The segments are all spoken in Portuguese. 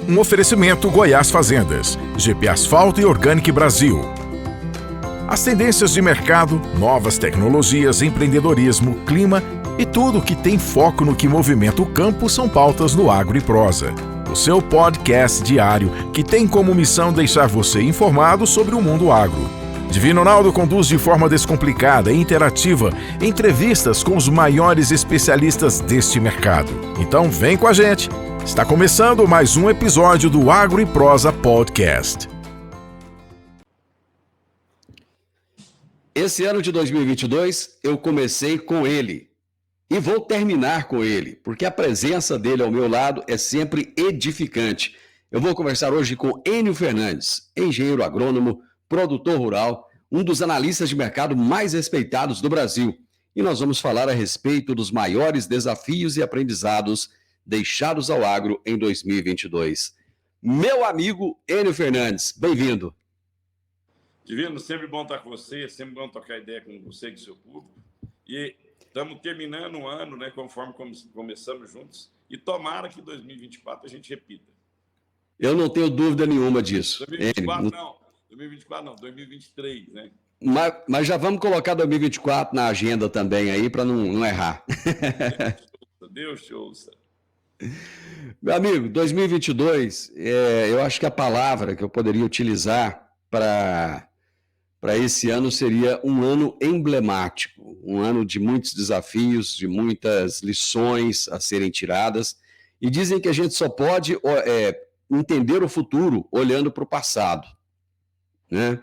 Um oferecimento Goiás Fazendas, GP Asfalto e Organic Brasil. As tendências de mercado, novas tecnologias, empreendedorismo, clima e tudo que tem foco no que movimenta o campo são pautas no Agro e Prosa. O seu podcast diário que tem como missão deixar você informado sobre o mundo agro. Divino Ronaldo conduz de forma descomplicada e interativa entrevistas com os maiores especialistas deste mercado. Então vem com a gente! Está começando mais um episódio do Agro e Prosa Podcast. Esse ano de 2022 eu comecei com ele e vou terminar com ele, porque a presença dele ao meu lado é sempre edificante. Eu vou conversar hoje com Enio Fernandes, engenheiro agrônomo, produtor rural, um dos analistas de mercado mais respeitados do Brasil. E nós vamos falar a respeito dos maiores desafios e aprendizados deixados ao agro em 2022. Meu amigo Enio Fernandes, bem-vindo. Divino, sempre bom estar com você, sempre bom trocar ideia com você e com o seu público. E estamos terminando o ano, né, conforme começamos juntos, e tomara que 2024 a gente repita. Eu não tenho dúvida nenhuma disso. 2024 não, 2024 não, 2023, né? Mas já vamos colocar 2024 na agenda também aí, para não errar. Deus te ouça. Meu amigo, 2022, eu acho que a palavra que eu poderia utilizar para esse ano seria um ano emblemático, um ano de muitos desafios, de muitas lições a serem tiradas, e dizem que a gente só pode entender o futuro olhando para o passado, né?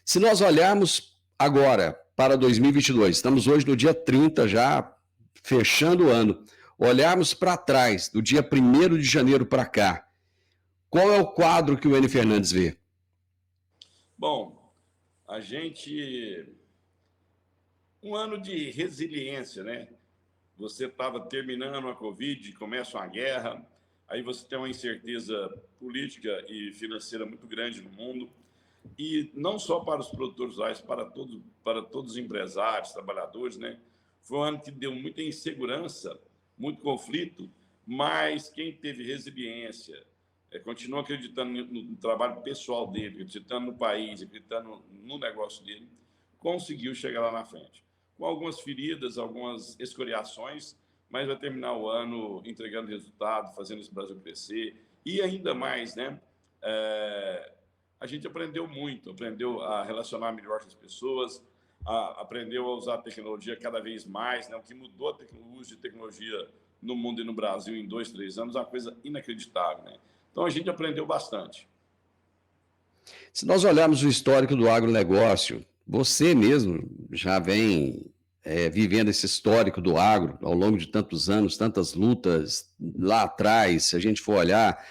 Se nós olharmos agora para 2022, estamos hoje no dia 30 já, fechando o ano, olharmos para trás, do dia 1º de janeiro para cá, qual é o quadro que o Enio Fernandes vê? Bom, a gente... Um ano de resiliência, né? Você estava terminando a Covid, começa uma guerra, aí você tem uma incerteza política e financeira muito grande no mundo, e não só para os produtores rurais, para todos os empresários, trabalhadores, né? Foi um ano que deu muita insegurança, muito conflito, mas quem teve resiliência, continua acreditando no trabalho pessoal dele, acreditando no país, acreditando no negócio dele, conseguiu chegar lá na frente. Com algumas feridas, algumas escoriações, mas vai terminar o ano entregando resultado, fazendo esse Brasil crescer, e ainda mais, né? A gente aprendeu muito, aprendeu a relacionar melhor com as pessoas, aprendeu a usar a tecnologia cada vez mais, né? O que mudou o uso de tecnologia no mundo e no Brasil em 2, 3 anos é uma coisa inacreditável, né? Então a gente aprendeu bastante. Se nós olharmos o histórico do agronegócio, você mesmo já vem vivendo esse histórico do agro ao longo de tantos anos, tantas lutas lá atrás, se a gente for olhar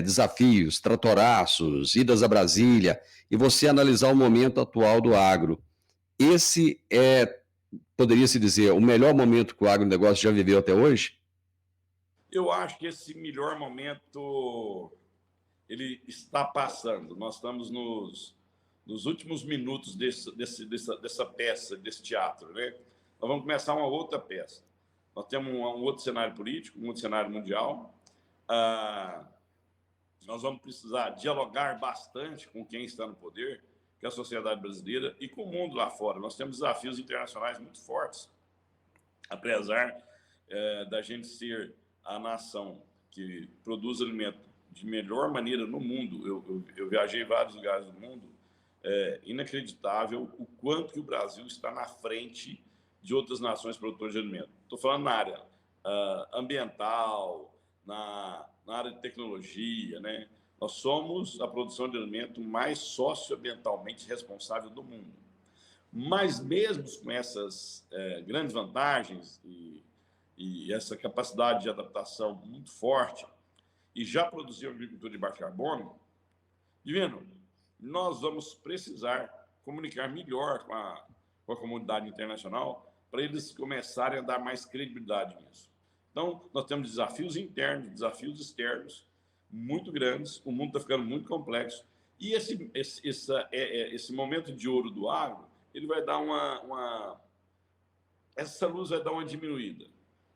desafios, tratoraços, idas a Brasília, e você analisar o momento atual do agro. Esse poderia-se dizer, o melhor momento que o agronegócio já viveu até hoje? Eu acho que esse melhor momento ele está passando. Nós estamos nos últimos minutos dessa peça, desse teatro, né? Nós vamos começar uma outra peça. Nós temos um outro cenário político, um outro cenário mundial. Nós vamos precisar dialogar bastante com quem está no poder, que é a sociedade brasileira, e com o mundo lá fora. Nós temos desafios internacionais muito fortes, apesar da gente ser a nação que produz alimento de melhor maneira no mundo. Eu viajei em vários lugares do mundo. É inacreditável o quanto que o Brasil está na frente de outras nações produtoras de alimento. Estou falando na área ambiental, na área de tecnologia, né? Nós somos a produção de alimento mais socioambientalmente responsável do mundo. Mas mesmo com essas grandes vantagens e essa capacidade de adaptação muito forte, e já produzir agricultura de baixo carbono, Divino, nós vamos precisar comunicar melhor com a comunidade internacional para eles começarem a dar mais credibilidade nisso. Então, nós temos desafios internos, desafios externos muito grandes, o mundo está ficando muito complexo, e esse momento de ouro do agro, ele vai dar essa luz vai dar uma diminuída.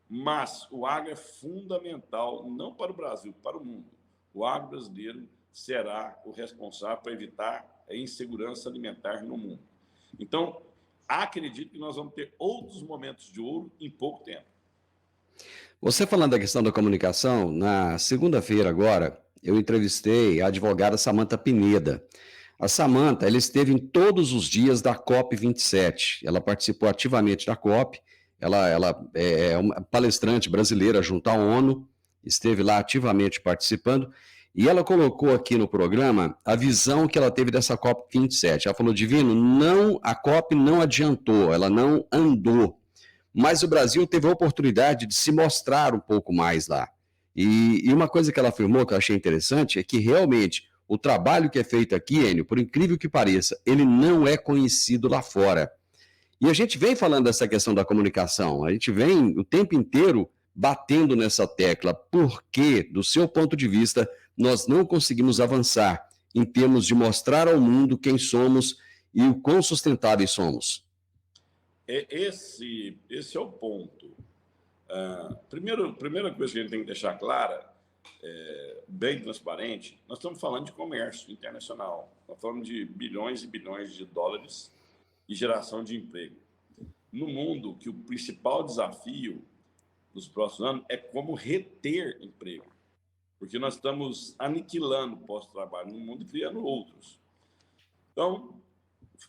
Mas o agro é fundamental, não para o Brasil, para o mundo. O agro brasileiro será o responsável por evitar a insegurança alimentar no mundo. Então, acredito que nós vamos ter outros momentos de ouro em pouco tempo. Você falando da questão da comunicação, na segunda-feira agora, eu entrevistei a advogada Samantha Pineda. A Samantha, ela esteve em todos os dias da COP27. Ela participou ativamente da COP. Ela é uma palestrante brasileira junto à ONU, esteve lá ativamente participando. E ela colocou aqui no programa a visão que ela teve dessa COP27. Ela falou, Divino, a COP não adiantou, ela não andou. Mas o Brasil teve a oportunidade de se mostrar um pouco mais lá. E uma coisa que ela afirmou, que eu achei interessante, é que realmente o trabalho que é feito aqui, Enio, por incrível que pareça, ele não é conhecido lá fora. E a gente vem falando dessa questão da comunicação, a gente vem o tempo inteiro batendo nessa tecla, porque, do seu ponto de vista, nós não conseguimos avançar em termos de mostrar ao mundo quem somos e o quão sustentáveis somos. Esse é o ponto. Primeira coisa que a gente tem que deixar clara, bem transparente, nós estamos falando de comércio internacional. Nós estamos falando de bilhões e bilhões de dólares e geração de emprego. No mundo, que o principal desafio dos próximos anos é como reter emprego. Porque nós estamos aniquilando pós-trabalho no mundo e criando outros. Então,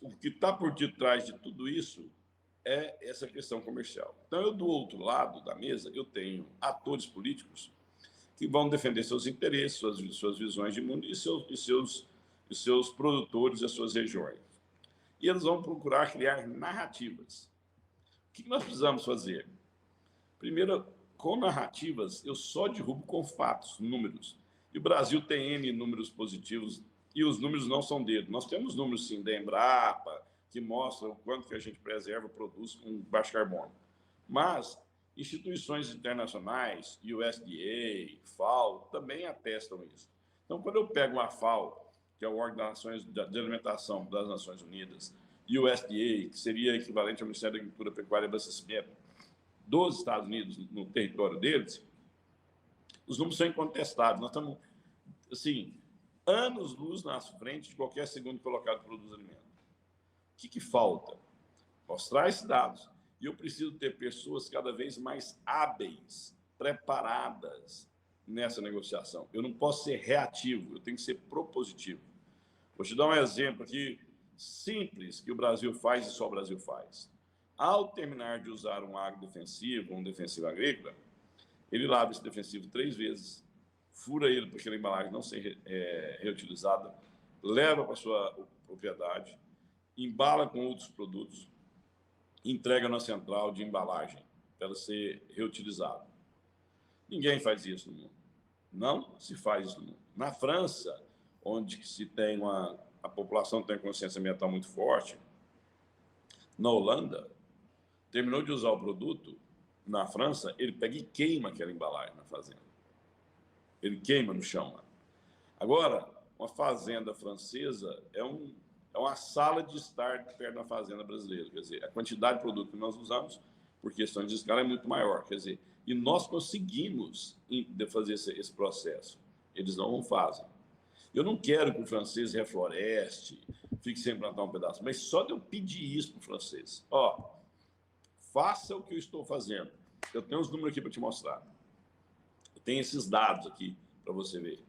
o que está por detrás de tudo isso é essa questão comercial. Então, eu, do outro lado da mesa, eu tenho atores políticos que vão defender seus interesses, suas visões de mundo e seus produtores e as suas regiões. E eles vão procurar criar narrativas. O que nós precisamos fazer? Primeiro, com narrativas, eu só derrubo com fatos, números. E o Brasil tem N números positivos, e os números não são deles. Nós temos números, sim, da Embrapa, que mostram o quanto que a gente preserva e produz com baixo carbono. Mas instituições internacionais, USDA, FAO, também atestam isso. Então, quando eu pego uma FAO, que é o órgão das Nações de Alimentação das Nações Unidas, e o USDA, que seria equivalente ao Ministério da Agricultura, Pecuária e Abastecimento dos Estados Unidos no território deles, os números são incontestáveis. Nós estamos, assim, anos-luz na frente de qualquer segundo colocado que produz alimento. O que falta? Mostrar esses dados. E eu preciso ter pessoas cada vez mais hábeis, preparadas nessa negociação. Eu não posso ser reativo, eu tenho que ser propositivo. Vou te dar um exemplo aqui simples que o Brasil faz e só o Brasil faz. Ao terminar de usar um agrodefensivo, um defensivo agrícola, ele lava esse defensivo 3 vezes, fura ele para aquela embalagem não ser reutilizada, leva para a sua propriedade, embala com outros produtos, entrega na central de embalagem para ela ser reutilizada. Ninguém faz isso no mundo. Não se faz isso no mundo. Na França, onde se tem a população tem consciência ambiental muito forte, na Holanda, terminou de usar o produto, na França, ele pega e queima aquela embalagem na fazenda. Ele queima no chão lá. Agora, uma fazenda francesa é uma sala de estar perto da fazenda brasileira. Quer dizer, a quantidade de produto que nós usamos, por questões de escala, é muito maior. Quer dizer, e nós conseguimos fazer esse processo. Eles não fazem. Eu não quero que o francês refloreste, fique sem plantar um pedaço, mas só de eu pedir isso para o francês. Faça o que eu estou fazendo. Eu tenho os números aqui para te mostrar. Eu tenho esses dados aqui para você ver.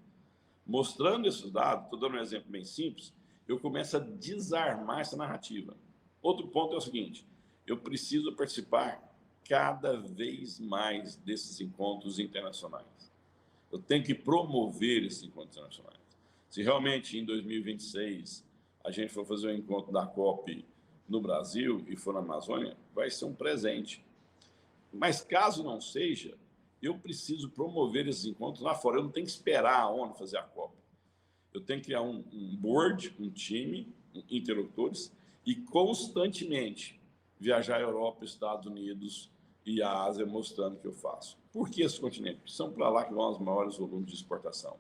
Mostrando esses dados, estou dando um exemplo bem simples, eu começo a desarmar essa narrativa. Outro ponto é o seguinte, eu preciso participar cada vez mais desses encontros internacionais. Eu tenho que promover esses encontros internacionais. Se realmente em 2026 a gente for fazer um encontro da COP no Brasil e for na Amazônia, vai ser um presente. Mas caso não seja, eu preciso promover esses encontros lá fora. Eu não tenho que esperar a ONU fazer a COP. Eu tenho que criar um board, um time, interlocutores, e constantemente viajar à Europa, Estados Unidos e à Ásia mostrando o que eu faço. Por que esses continentes? Porque são para lá que vão os maiores volumes de exportação.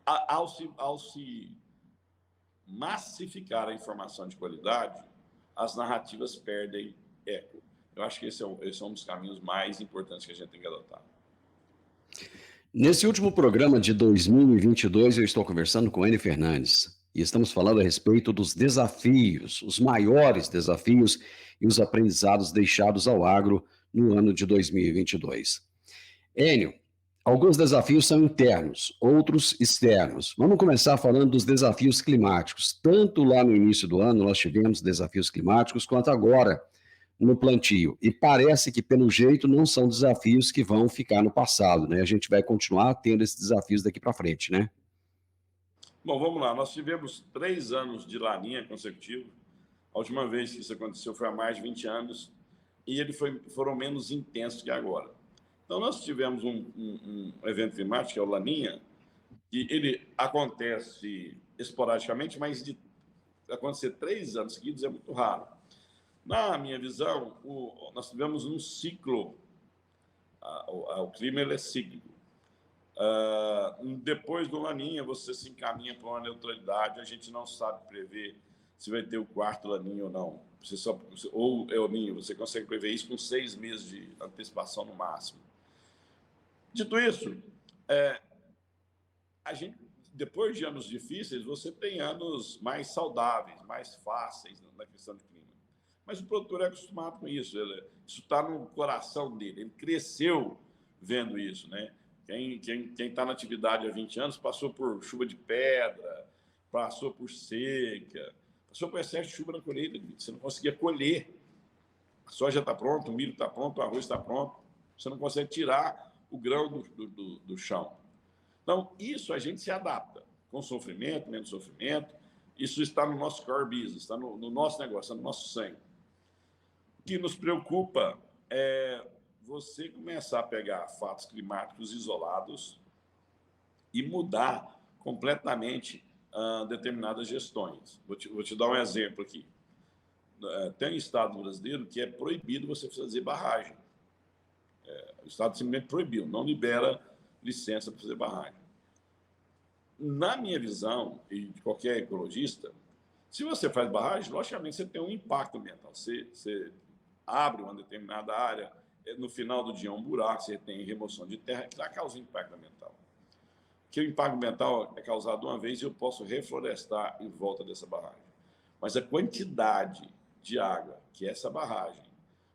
Ao se massificar a informação de qualidade, as narrativas perdem eco. Eu acho que esse é um dos caminhos mais importantes que a gente tem que adotar. Nesse último programa de 2022, eu estou conversando com Enio Fernandes e estamos falando a respeito dos desafios, os maiores desafios e os aprendizados deixados ao agro no ano de 2022. Enio, alguns desafios são internos, outros externos. Vamos começar falando dos desafios climáticos. Tanto lá no início do ano nós tivemos desafios climáticos, quanto agora no plantio. E parece que, pelo jeito, não são desafios que vão ficar no passado, né? A gente vai continuar tendo esses desafios daqui para frente, né? Bom, vamos lá. Nós tivemos 3 anos de laninha consecutivo. A última vez que isso aconteceu foi há mais de 20 anos e foram menos intensos que agora. Então, nós tivemos um evento climático, que é o Laninha, que ele acontece esporadicamente, mas de acontecer 3 anos seguidos é muito raro. Na minha visão, nós tivemos um ciclo, o clima ele é cíclico. Depois do Laninha, você se encaminha para uma neutralidade, a gente não sabe prever se vai ter o quarto Laninha ou não. Ou é o Ninho, você consegue prever isso com 6 meses de antecipação no máximo. Dito isso, a gente, depois de anos difíceis, você tem anos mais saudáveis, mais fáceis na questão de clima. Mas o produtor é acostumado com isso, isso está no coração dele, ele cresceu vendo isso, né? Quem está na atividade há 20 anos passou por chuva de pedra, passou por seca, passou por excesso de chuva na colheita, você não conseguia colher. A soja está pronta, o milho está pronto, o arroz está pronto, você não consegue tirar o grão do chão. Então, isso a gente se adapta, com sofrimento, menos sofrimento, isso está no nosso core business, está no nosso negócio, está no nosso sangue. O que nos preocupa é você começar a pegar fatos climáticos isolados e mudar completamente determinadas gestões. Vou te dar um exemplo aqui. Tem um estado brasileiro que é proibido você fazer barragem. O estado simplesmente proibiu, não libera licença para fazer barragem. Na minha visão, e de qualquer ecologista, se você faz barragem, logicamente você tem um impacto ambiental. Você abre uma determinada área, no final do dia um buraco, você tem remoção de terra, que dá causa impacto ambiental. Que o impacto ambiental é causado uma vez e eu posso reflorestar em volta dessa barragem. Mas a quantidade de água que essa barragem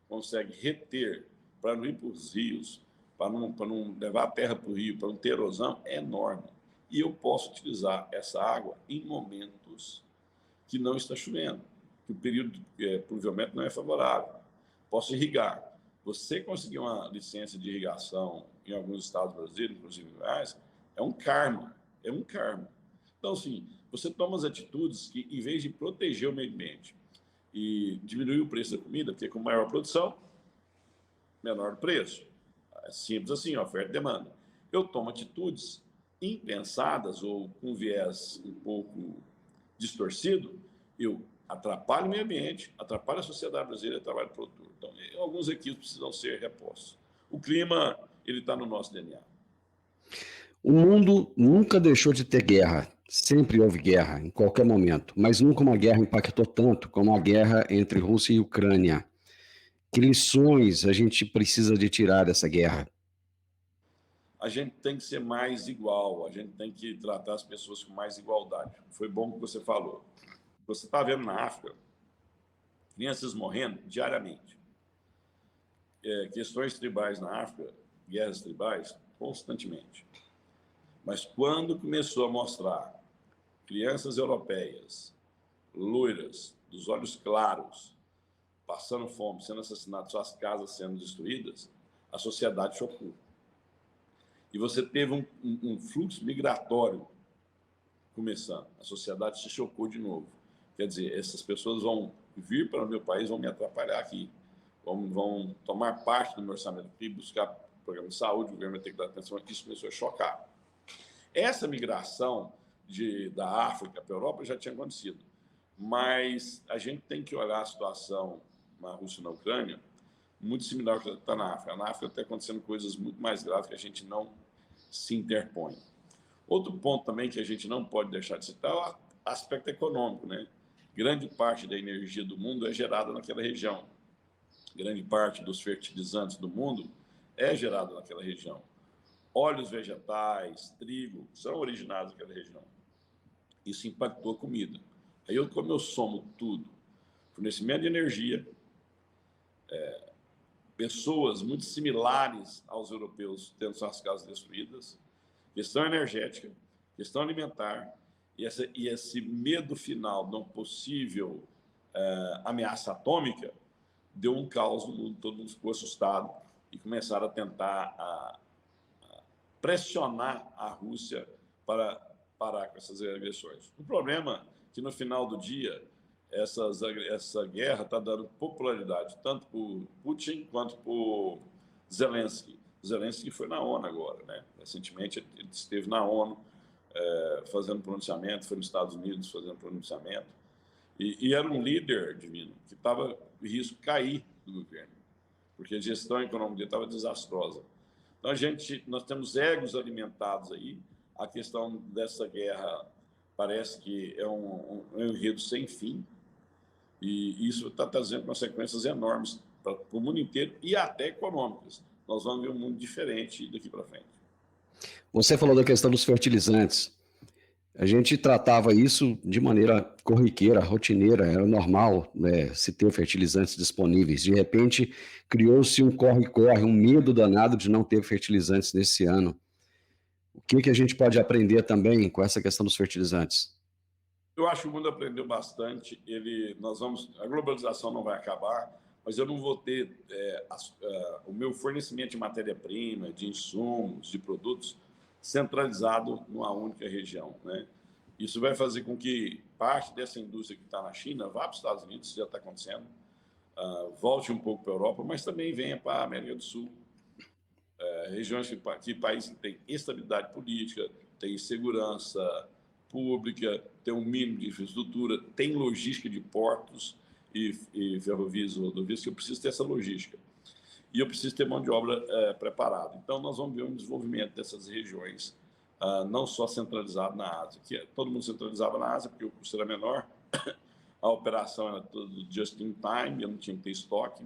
consegue reter para não ir para os rios, para não levar a terra para o rio, para não ter erosão, é enorme. E eu posso utilizar essa água em momentos que não está chovendo, que o período pluviométrico não é favorável. Posso irrigar. Você conseguir uma licença de irrigação em alguns estados brasileiros, inclusive em Goiás, é um karma. É um karma. Então, assim, você toma as atitudes que, em vez de proteger o meio ambiente e diminuir o preço da comida, porque com maior produção, menor o preço. É simples assim, oferta e demanda. Eu tomo atitudes impensadas ou com viés um pouco distorcido, eu atrapalho o meio ambiente, atrapalho a sociedade brasileira e atrapalho o produtor. Então, alguns equívocos precisam ser repostos. O clima, ele está no nosso DNA. O mundo nunca deixou de ter guerra. Sempre houve guerra, em qualquer momento. Mas nunca uma guerra impactou tanto como a guerra entre Rússia e Ucrânia. Que lições a gente precisa de tirar dessa guerra? A gente tem que ser mais igual, a gente tem que tratar as pessoas com mais igualdade. Foi bom que você falou. Você está vendo na África crianças morrendo diariamente. Questões tribais na África, guerras tribais, constantemente. Mas quando começou a mostrar crianças europeias, loiras, dos olhos claros, passando fome, sendo assassinadas, suas casas sendo destruídas, a sociedade chocou. E você teve um fluxo migratório começando. A sociedade se chocou de novo. Quer dizer, essas pessoas vão vir para o meu país, vão me atrapalhar aqui, vão tomar parte do meu orçamento aqui, buscar programa de saúde, o governo vai ter que dar atenção. Isso começou a chocar. Essa migração da África para a Europa já tinha acontecido. Mas a gente tem que olhar a situação na Rússia e na Ucrânia muito similar ao que está na África. Na África está acontecendo coisas muito mais graves que a gente não se interpõe. Outro ponto também que a gente não pode deixar de citar é o aspecto econômico, né? Grande parte da energia do mundo é gerada naquela região. Grande parte dos fertilizantes do mundo é gerada naquela região. óleos vegetais, trigo, são originados daquela região. Isso impactou a comida. Aí, como eu somo tudo, fornecimento de energia, pessoas muito similares aos europeus tendo suas casas destruídas, questão energética, questão alimentar, e esse medo final de uma possível ameaça atômica, deu um caos no mundo, todo mundo ficou assustado e começaram a tentar pressionar a Rússia para parar com essas agressões. O problema é que, no final do dia, essa guerra está dando popularidade tanto por Putin quanto por Zelensky. Zelensky foi na ONU agora, né? Recentemente ele esteve na ONU fazendo pronunciamento, foi nos Estados Unidos fazendo pronunciamento, e era um líder, Divino, que estava em risco de cair do governo, porque a gestão econômica dele estava desastrosa. Então, nós temos egos alimentados aí. A questão dessa guerra parece que é um enredo sem fim, e isso está trazendo consequências enormes para o mundo inteiro e até econômicas. Nós vamos ver um mundo diferente daqui para frente. Você falou da questão dos fertilizantes. A gente tratava isso de maneira corriqueira, rotineira, era normal, né, se ter fertilizantes disponíveis. De repente, criou-se um corre-corre, um medo danado de não ter fertilizantes nesse ano. O que a gente pode aprender também com essa questão dos fertilizantes? Eu acho que o mundo aprendeu bastante. A globalização não vai acabar, mas eu não vou ter o meu fornecimento de matéria-prima, de insumos, de produtos centralizado numa única região, né? Isso vai fazer com que parte dessa indústria que está na China vá para os Estados Unidos, isso já está acontecendo, volte um pouco para a Europa, mas também venha para a América do Sul. Regiões que países que têm estabilidade política, têm segurança pública, tem um mínimo de infraestrutura, tem logística de portos e ferrovias e rodovias, que eu preciso ter essa logística. E eu preciso ter mão de obra preparada. Então, nós vamos ver um desenvolvimento dessas regiões, não só centralizado na Ásia, que todo mundo centralizava na Ásia, porque o custo era menor, a operação era tudo just in time, eu não tinha que ter estoque,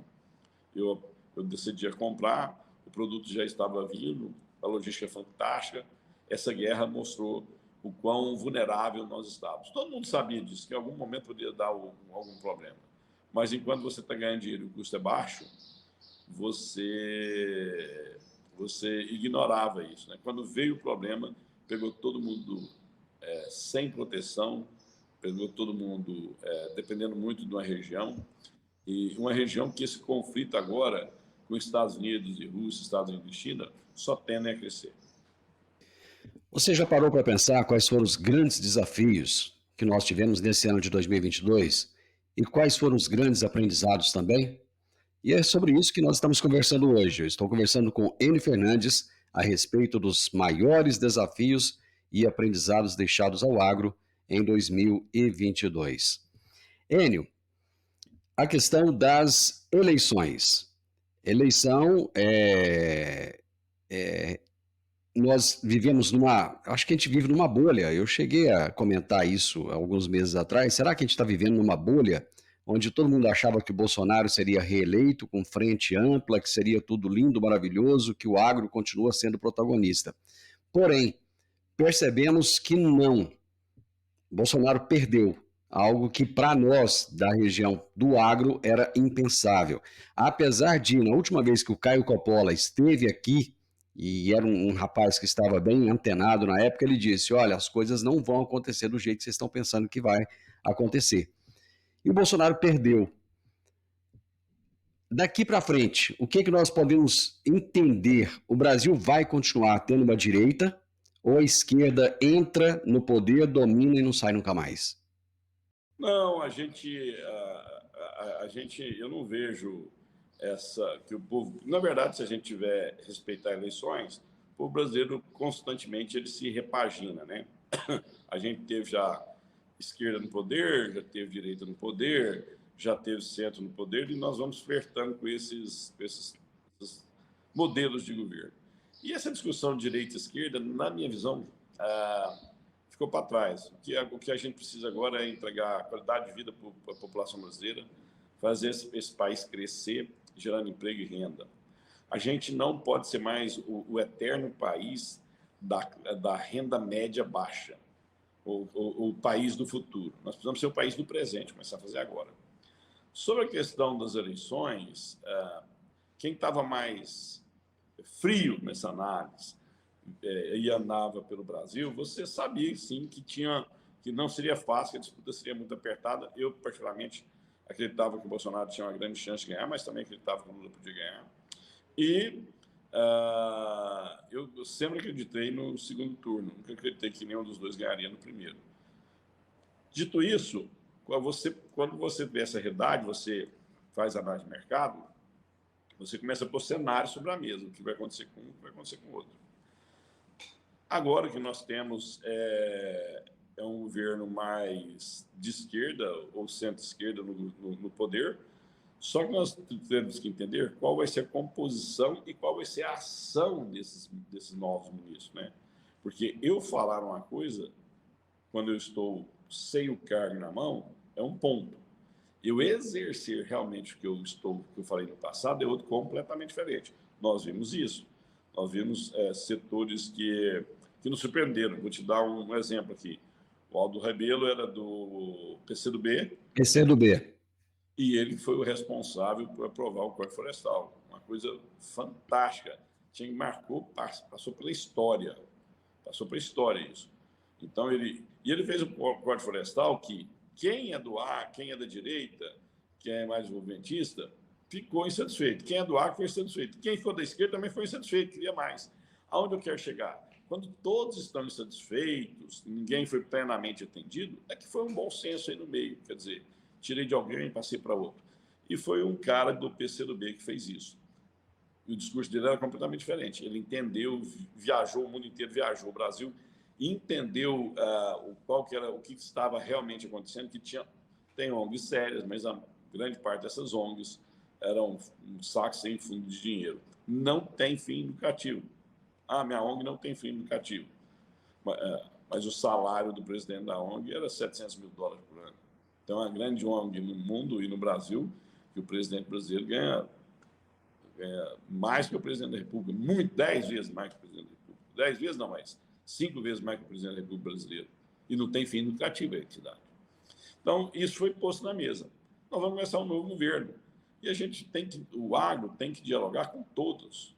eu decidia comprar, o produto já estava vindo, a logística é fantástica. Essa guerra mostrou o quão vulnerável nós estávamos. Todo mundo sabia disso, que em algum momento poderia dar algum problema. Mas enquanto você está ganhando dinheiro e o custo é baixo, você ignorava isso, né? Quando veio o problema, pegou todo mundo sem proteção, pegou todo mundo dependendo muito de uma região, e uma região que esse conflito agora com Estados Unidos e Rússia, Estados Unidos e China, só tendem a crescer. Você já parou para pensar quais foram os grandes desafios que nós tivemos nesse ano de 2022 e quais foram os grandes aprendizados também? E é sobre isso que nós estamos conversando hoje. Eu estou conversando com Enio Fernandes a respeito dos maiores desafios e aprendizados deixados ao agro em 2022. Enio, a questão das eleições. Eleição nós vivemos acho que a gente vive numa bolha. Eu cheguei a comentar isso alguns meses atrás. Será que a gente está vivendo numa bolha onde todo mundo achava que o Bolsonaro seria reeleito com frente ampla, que seria tudo lindo, maravilhoso, que o agro continua sendo protagonista? Porém, percebemos que não. Bolsonaro perdeu, algo que para nós da região do agro era impensável. Apesar de, na última vez que o Caio Coppola esteve aqui, e era um rapaz que estava bem antenado na época, ele disse, olha, as coisas não vão acontecer do jeito que vocês estão pensando que vai acontecer. E o Bolsonaro perdeu. Daqui para frente, o que nós podemos entender? O Brasil vai continuar tendo uma direita ou a esquerda entra no poder, domina e não sai nunca mais? Não, eu não vejo que o povo, na verdade, se a gente tiver respeitar eleições, o povo brasileiro constantemente ele se repagina, né? A gente teve já esquerda no poder, já teve direita no poder, já teve centro no poder, e nós vamos flertando com esses modelos de governo. E essa discussão de direita e esquerda, na minha visão, ficou para trás. O que a gente precisa agora é entregar qualidade de vida para a população brasileira, fazer esse país crescer, gerando emprego e renda. A gente não pode ser mais o eterno país da renda média baixa, o país do futuro. Nós precisamos ser o país do presente, começar a fazer agora. Sobre a questão das eleições, quem estava mais frio nessa análise e andava pelo Brasil, você sabia, sim, que não seria fácil, que a disputa seria muito apertada. Eu, particularmente, acreditava que o Bolsonaro tinha uma grande chance de ganhar, mas também acreditava que o Lula podia ganhar. E eu sempre acreditei no segundo turno, nunca acreditei que nenhum dos dois ganharia no primeiro. Dito isso, quando você vê essa realidade, você faz análise de mercado, você começa a pôr cenários sobre a mesa, o que vai acontecer com um, o que vai acontecer com o outro. Agora que nós temos um governo mais de esquerda ou centro-esquerda no poder, só que nós temos que entender qual vai ser a composição e qual vai ser a ação desses novos ministros, né? Porque eu falar uma coisa, quando eu estou sem o cargo na mão, é um ponto. Eu exercer realmente o que eu falei no passado é outro completamente diferente. Nós vimos isso. Nós vimos setores que nos surpreenderam. Vou te dar um exemplo aqui. O Aldo Rebelo era do PCdoB. PCdoB. E ele foi o responsável por aprovar o Código Florestal. Uma coisa fantástica. Passou pela história. Passou pela história isso. Então, ele fez o Código Florestal que quem é do ar, quem é da direita, quem é mais desenvolvimentista, ficou insatisfeito. Quem é do ar foi insatisfeito. Quem for da esquerda também foi insatisfeito, queria mais. Aonde eu quero chegar? Quando todos estão insatisfeitos, ninguém foi plenamente atendido, é que foi um bom senso aí no meio. Quer dizer, tirei de alguém e passei para outro. E foi um cara do PCdoB que fez isso. E o discurso dele era completamente diferente. Ele entendeu, viajou, o mundo inteiro viajou, o Brasil entendeu o que estava realmente acontecendo, que tem ONGs sérias, mas a grande parte dessas ONGs eram um saco sem fundo de dinheiro. Não tem fim lucrativo. Minha ONG não tem fim lucrativo. Mas o salário do presidente da ONG era $700 mil por ano. Então, a grande ONG no mundo e no Brasil, que o presidente brasileiro ganha mais que o presidente da República, 10 vezes mais que o presidente da República. 10 vezes não mais, 5 vezes mais que o presidente da República brasileira. E não tem fim lucrativo a entidade. Então, isso foi posto na mesa. Nós vamos começar um novo governo. E o agro tem que dialogar com todos.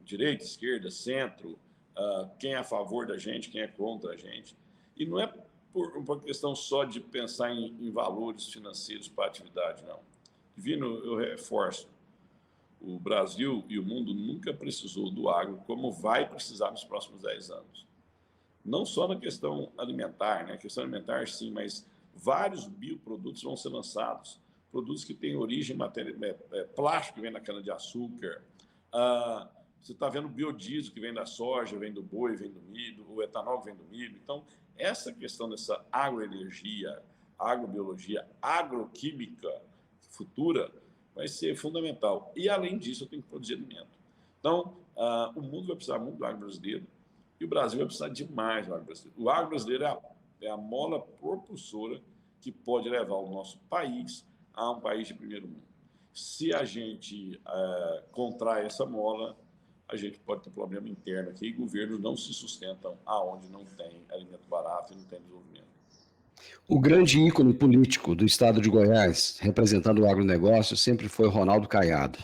Direita, esquerda, centro, quem é a favor da gente, quem é contra a gente. E não é por uma questão só de pensar em valores financeiros para a atividade, não. Divino, eu reforço, o Brasil e o mundo nunca precisou do agro como vai precisar nos próximos 10 anos. Não só na questão alimentar, né? A questão alimentar, sim, mas vários bioprodutos vão ser lançados. Produtos que têm origem plástico que vem da cana-de-açúcar. Você está vendo o biodiesel que vem da soja, vem do boi, vem do milho, o etanol que vem do milho. Então, essa questão dessa agroenergia, agrobiologia, agroquímica futura vai ser fundamental. E, além disso, eu tenho que produzir alimento. Então, o mundo vai precisar muito do agro brasileiro e o Brasil vai precisar demais do agro brasileiro. O agro brasileiro é a mola propulsora que pode levar o nosso país a um país de primeiro mundo. Se a gente contrai essa mola, a gente pode ter problema interno aqui e governos não se sustentam aonde não tem alimento barato e não tem desenvolvimento. O grande ícone político do estado de Goiás, representando o agronegócio, sempre foi Ronaldo Caiado.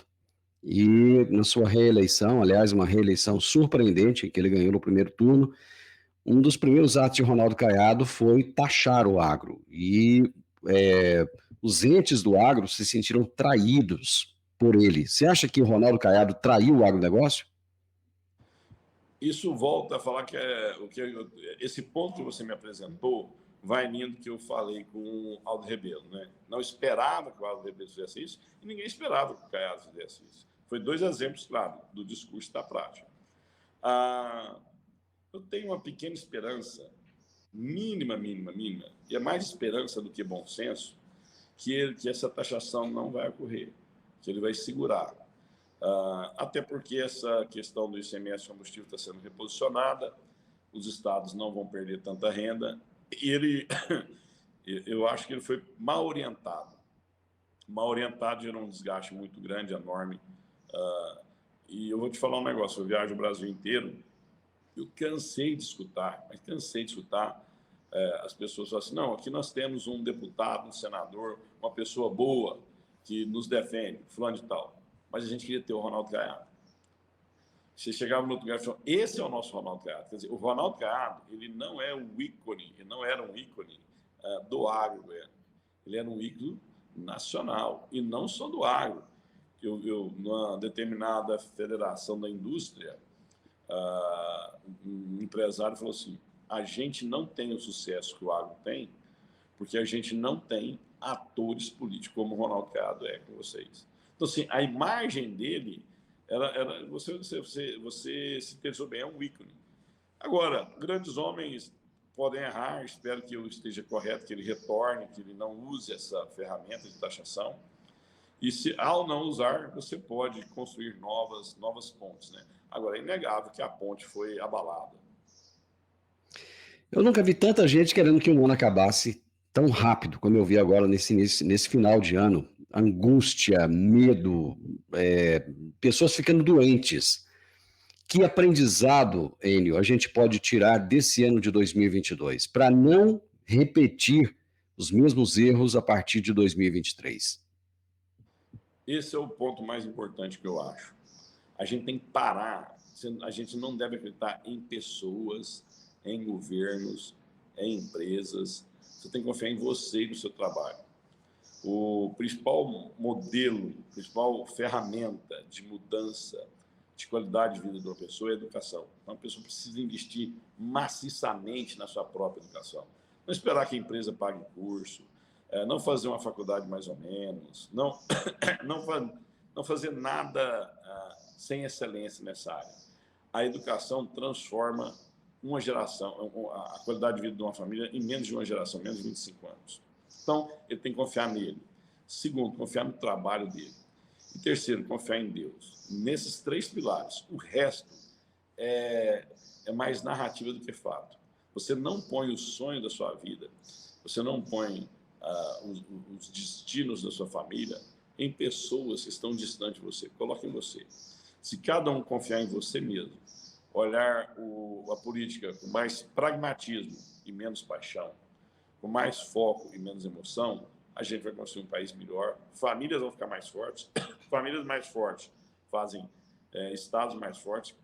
E na sua reeleição, aliás, uma reeleição surpreendente, que ele ganhou no primeiro turno, um dos primeiros atos de Ronaldo Caiado foi taxar o agro. E os entes do agro se sentiram traídos por ele. Você acha que o Ronaldo Caiado traiu o agronegócio? Isso volta a falar que esse ponto que você me apresentou vai nindo que eu falei com o Aldo Rebelo, né? Não esperava que o Aldo Rebelo fizesse isso e ninguém esperava que o Caiado fizesse isso. Foi 2 exemplos, claro, do discurso e da prática. Eu tenho uma pequena esperança, mínima, e é mais esperança do que bom senso, que essa taxação não vai ocorrer, que ele vai segurar. Até porque essa questão do ICMS combustível está sendo reposicionada, os estados não vão perder tanta renda, e eu acho que ele foi mal orientado. Mal orientado gerou um desgaste muito grande, enorme E eu vou te falar um negócio, eu viajo o Brasil inteiro, eu cansei de escutar, as pessoas falam assim, não, aqui nós temos um deputado, um senador, uma pessoa boa que nos defende, fulano de tal. Mas a gente queria ter o Ronaldo Caiado. Você chegava no outro lugar e falava, esse é o nosso Ronaldo Caiado. Quer dizer, o Ronaldo Caiado, ele não é um ícone, ele não era um ícone do agro, ele era um ícone nacional, e não só do agro. Numa determinada federação da indústria, um empresário falou assim, a gente não tem o sucesso que o agro tem, porque a gente não tem atores políticos como o Ronaldo Caiado é com vocês. Então, assim, a imagem dele, você se pensou bem, é um ícone. Agora, grandes homens podem errar, espero que eu esteja correto, que ele retorne, que ele não use essa ferramenta de taxação. E se, ao não usar, você pode construir novas pontes, né? Agora, é inegável que a ponte foi abalada. Eu nunca vi tanta gente querendo que o ano acabasse tão rápido como eu vi agora nesse final de ano. Angústia, medo, pessoas ficando doentes. Que aprendizado, Enio, a gente pode tirar desse ano de 2022 para não repetir os mesmos erros a partir de 2023? Esse é o ponto mais importante que eu acho. A gente tem que parar. A gente não deve acreditar em pessoas, em governos, em empresas. Você tem que confiar em você e no seu trabalho. O principal modelo, a principal ferramenta de mudança de qualidade de vida de uma pessoa é a educação. Então, a pessoa precisa investir maciçamente na sua própria educação. Não esperar que a empresa pague curso, não fazer uma faculdade mais ou menos, não fazer nada sem excelência nessa área. A educação transforma uma geração, a qualidade de vida de uma família em menos de uma geração, menos de 25 anos. Então, ele tem que confiar nele. Segundo, confiar no trabalho dele. E terceiro, confiar em Deus. Nesses 3 pilares. O resto é mais narrativa do que fato. Você não põe o sonho da sua vida, você não põe os destinos da sua família em pessoas que estão distantes de você. Coloque em você. Se cada um confiar em você mesmo, olhar a política com mais pragmatismo e menos paixão, com mais foco e menos emoção, a gente vai construir um país melhor, famílias vão ficar mais fortes, famílias mais fortes fazem estados mais fortes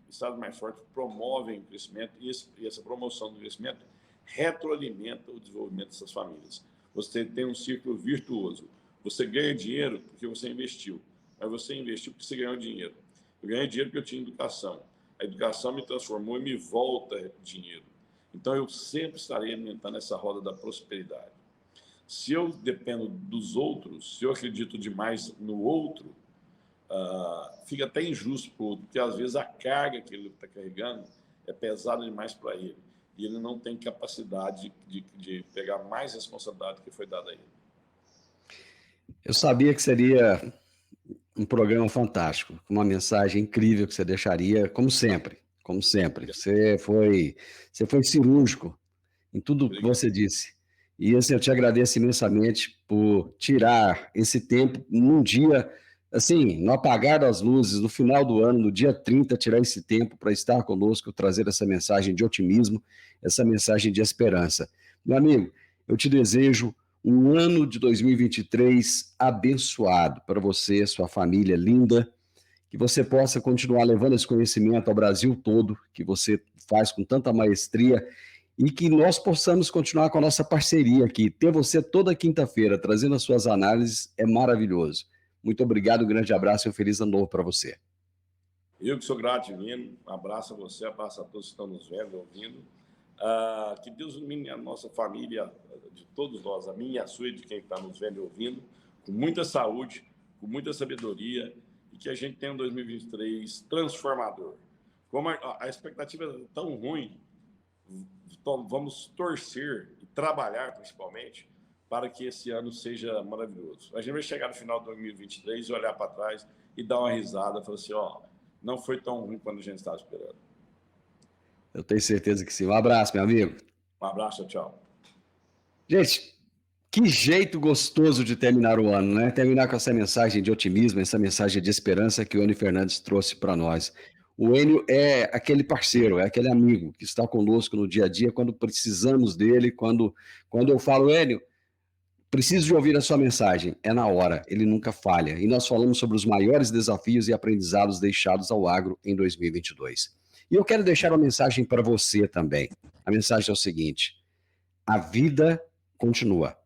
promovem o crescimento e essa promoção do crescimento retroalimenta o desenvolvimento dessas famílias. Você tem um círculo virtuoso. Você ganha dinheiro porque você investiu, mas você investiu porque você ganhou dinheiro. Eu ganhei dinheiro porque eu tinha educação. A educação me transformou e me volta dinheiro. Então, eu sempre estarei alimentando essa roda da prosperidade. Se eu dependo dos outros, se eu acredito demais no outro, fica até injusto para o outro, porque às vezes a carga que ele está carregando é pesada demais para ele. E ele não tem capacidade de pegar mais responsabilidade do que foi dada a ele. Eu sabia que seria um programa fantástico, uma mensagem incrível que você deixaria, como sempre, como sempre. Você foi cirúrgico em tudo que você disse. E assim, eu te agradeço imensamente por tirar esse tempo num dia, assim, no apagar das luzes, no final do ano, no dia 30, tirar esse tempo para estar conosco, trazer essa mensagem de otimismo, essa mensagem de esperança. Meu amigo, eu te desejo um ano de 2023 abençoado para você, sua família linda, que você possa continuar levando esse conhecimento ao Brasil todo, que você faz com tanta maestria, e que nós possamos continuar com a nossa parceria aqui. Ter você toda quinta-feira trazendo as suas análises é maravilhoso. Muito obrigado, um grande abraço e um feliz ano novo para você. Eu que sou grato, divino. Um abraço a você, abraço a todos que estão nos vendo, ouvindo. Que Deus ilumine a nossa família, de todos nós, a minha e a sua, e de quem está nos vendo e ouvindo, com muita saúde, com muita sabedoria, e que a gente tenha um 2023 transformador. Como a expectativa é tão ruim, vamos torcer e trabalhar, principalmente, para que esse ano seja maravilhoso. A gente vai chegar no final de 2023 e olhar para trás e dar uma risada, falar assim, não foi tão ruim quando a gente estava esperando. Eu tenho certeza que sim. Um abraço, meu amigo. Um abraço, tchau. Gente, Que jeito gostoso de terminar o ano, né? Terminar com essa mensagem de otimismo, essa mensagem de esperança que o Enio Fernandes trouxe para nós. O Enio é aquele parceiro, é aquele amigo que está conosco no dia a dia quando precisamos dele, quando eu falo, Enio, preciso de ouvir a sua mensagem, é na hora, ele nunca falha. E nós falamos sobre os maiores desafios e aprendizados deixados ao agro em 2022. E eu quero deixar uma mensagem para você também. A mensagem é o seguinte: a vida continua.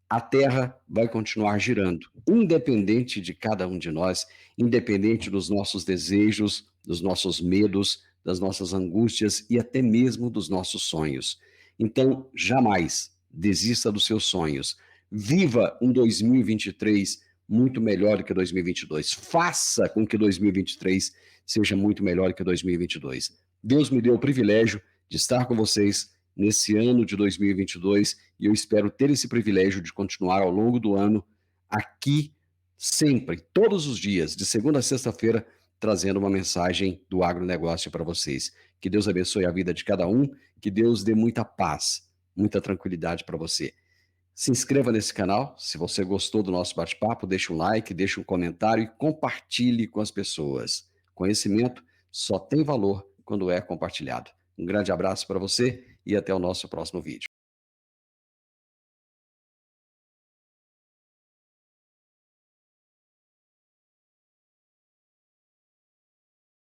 A Terra vai continuar girando, independente de cada um de nós, independente dos nossos desejos, dos nossos medos, das nossas angústias e até mesmo dos nossos sonhos. Então, jamais desista dos seus sonhos. Viva um 2023 muito melhor do que 2022. Faça com que 2023 seja muito melhor que 2022. Deus me deu o privilégio de estar com vocês nesse ano de 2022 e eu espero ter esse privilégio de continuar ao longo do ano aqui sempre, todos os dias, de segunda a sexta-feira, trazendo uma mensagem do agronegócio para vocês. Que Deus abençoe a vida de cada um, que Deus dê muita paz, muita tranquilidade para você. Se inscreva nesse canal, se você gostou do nosso bate-papo, deixe um like, deixe um comentário e compartilhe com as pessoas. Conhecimento só tem valor quando é compartilhado. Um grande abraço para você e até o nosso próximo vídeo.